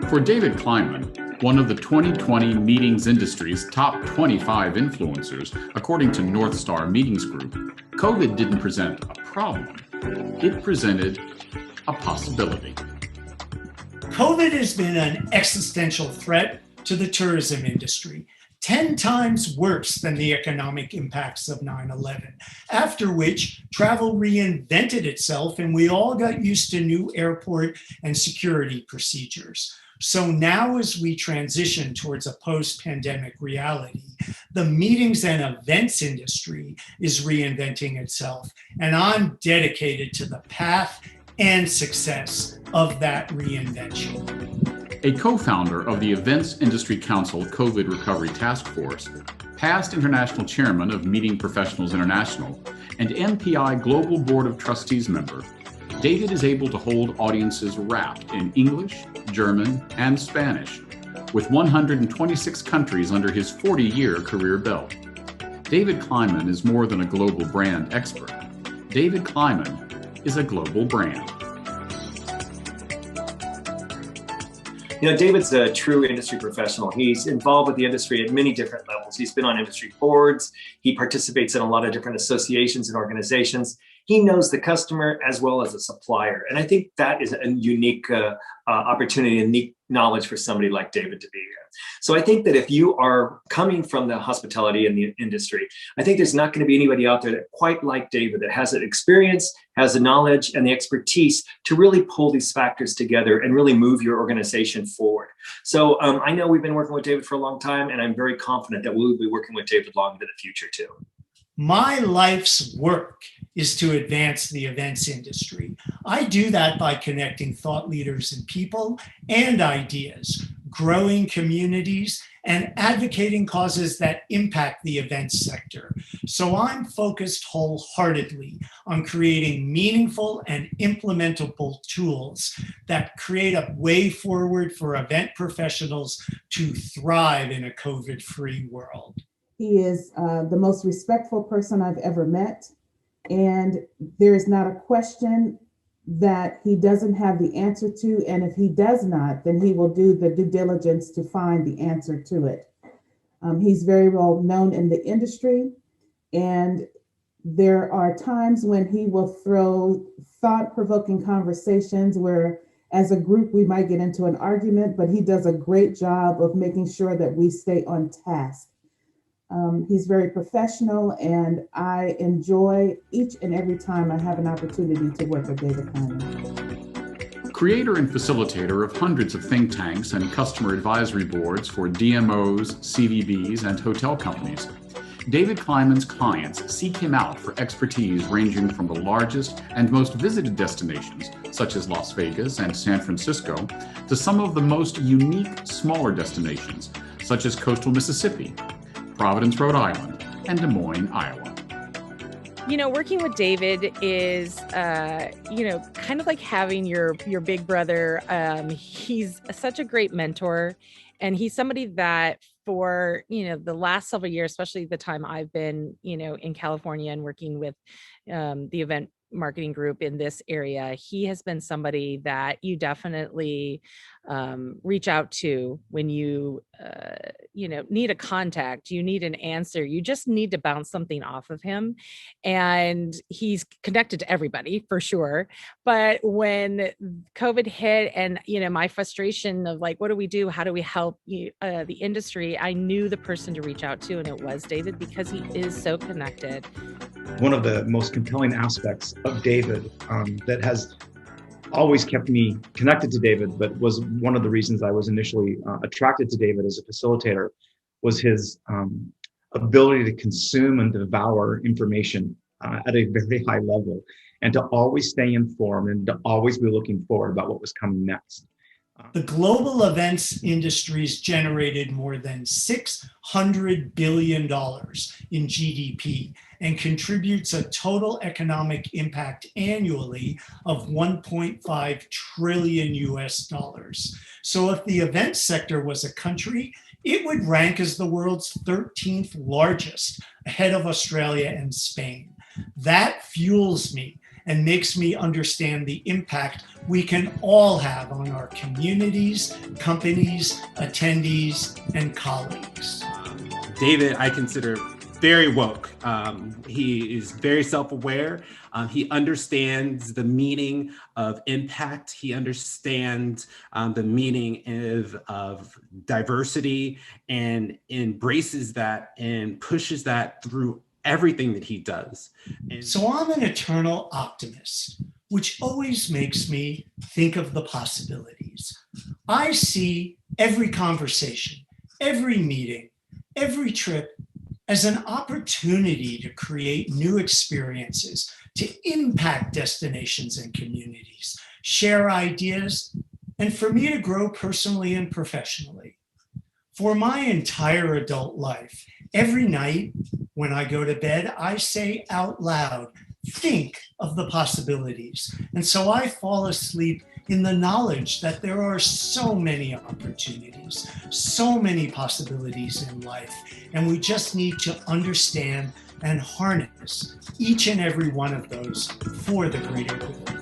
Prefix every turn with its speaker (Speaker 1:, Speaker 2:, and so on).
Speaker 1: For David Kliman, one of the 2020 meetings industry's top 25 influencers, according to North Star Meetings Group, COVID didn't present a problem. It presented a possibility.
Speaker 2: COVID has been an existential threat to the tourism industry, 10 times worse than the economic impacts of 9/11, after which travel reinvented itself and we all got used to new airport and security procedures. So now as we transition towards a post-pandemic reality, the meetings and events industry is reinventing itself, and I'm dedicated to the path and success of that reinvention.
Speaker 1: A co-founder of the Events Industry COVID Recovery Taskforce, past international chairman of Meeting Professionals International, and MPI Global Board of Trustees Member, David is able to hold audiences rapt in English, German, and Spanish, with 126 countries under his 40-year career belt. David Kliman is more than a global brand expert. David Kliman is a global brand.
Speaker 3: You know, David's a true industry professional. He's involved with the industry at many different levels. He's been on industry boards. He participates in a lot of different associations and organizations. He knows the customer as well as the supplier. And I think that is a unique opportunity and unique knowledge for somebody like David to be here. So I think that if you are coming from the hospitality and the industry, I think there's not going to be anybody out there that quite like David, that has the experience, has the knowledge and the expertise to really pull these factors together and really move your organization forward. So I know we've been working with David for a long time, and I'm very confident that we'll be working with David long into the future too.
Speaker 2: My life's work is to advance the events industry. I do that by connecting thought leaders and people and ideas, growing communities, and advocating causes that impact the events sector. So I'm focused wholeheartedly on creating meaningful and implementable tools that create a way forward for event professionals to thrive in a COVID-free world.
Speaker 4: He is the most respectful person I've ever met, and there is not a question that he doesn't have the answer to, and if he does not, then he will do the due diligence to find the answer to it. He's very well known in the industry, and there are times when he will throw thought-provoking conversations where as a group we might get into an argument, but he does a great job of making sure that we stay on task. He's very professional, and I enjoy each and every time I have an opportunity to work with David Kliman.
Speaker 1: Creator and facilitator of hundreds of think tanks and customer advisory boards for DMOs, CVBs, and hotel companies, David Kliman's clients seek him out for expertise ranging from the largest and most visited destinations, such as Las Vegas and San Francisco, to some of the most unique, smaller destinations, such as coastal Mississippi, Providence, Rhode Island, and Des Moines, Iowa.
Speaker 5: You know, working with David is, kind of like having your big brother. He's such a great mentor, and he's somebody that for, the last several years, especially the time I've been, in California and working with the event marketing group in this area, he has been somebody that you definitely reach out to when you need a contact, you need an answer, you just need to bounce something off of him. And he's connected to everybody for sure. But when COVID hit and, my frustration of like, what do we do? How do we help the industry? I knew the person to reach out to, and it was David, because he is so connected.
Speaker 6: One of the most compelling aspects of David that has always kept me connected to David, but was one of the reasons I was initially attracted to David as a facilitator, was his ability to consume and devour information at a very high level, and to always stay informed and to always be looking forward about what was coming next.
Speaker 2: The global events industries generated more than $600 billion in GDP and contributes a total economic impact annually of 1.5 trillion US dollars. So if the events sector was a country, it would rank as the world's 13th largest, ahead of Australia and Spain. That fuels me and makes me understand the impact we can all have on our communities, companies, attendees, and colleagues.
Speaker 7: David, I consider very woke. He is very self-aware. He understands the meaning of impact. He understands the meaning of diversity and embraces that and pushes that through everything that he does.
Speaker 2: So I'm an eternal optimist, which always makes me think of the possibilities. I see every conversation, every meeting, every trip as an opportunity to create new experiences, to impact destinations and communities, share ideas, and for me to grow personally and professionally. For my entire adult life, every night when I go to bed, I say out loud, think of the possibilities. And so I fall asleep in the knowledge that there are so many opportunities, so many possibilities in life, and we just need to understand and harness each and every one of those for the greater good.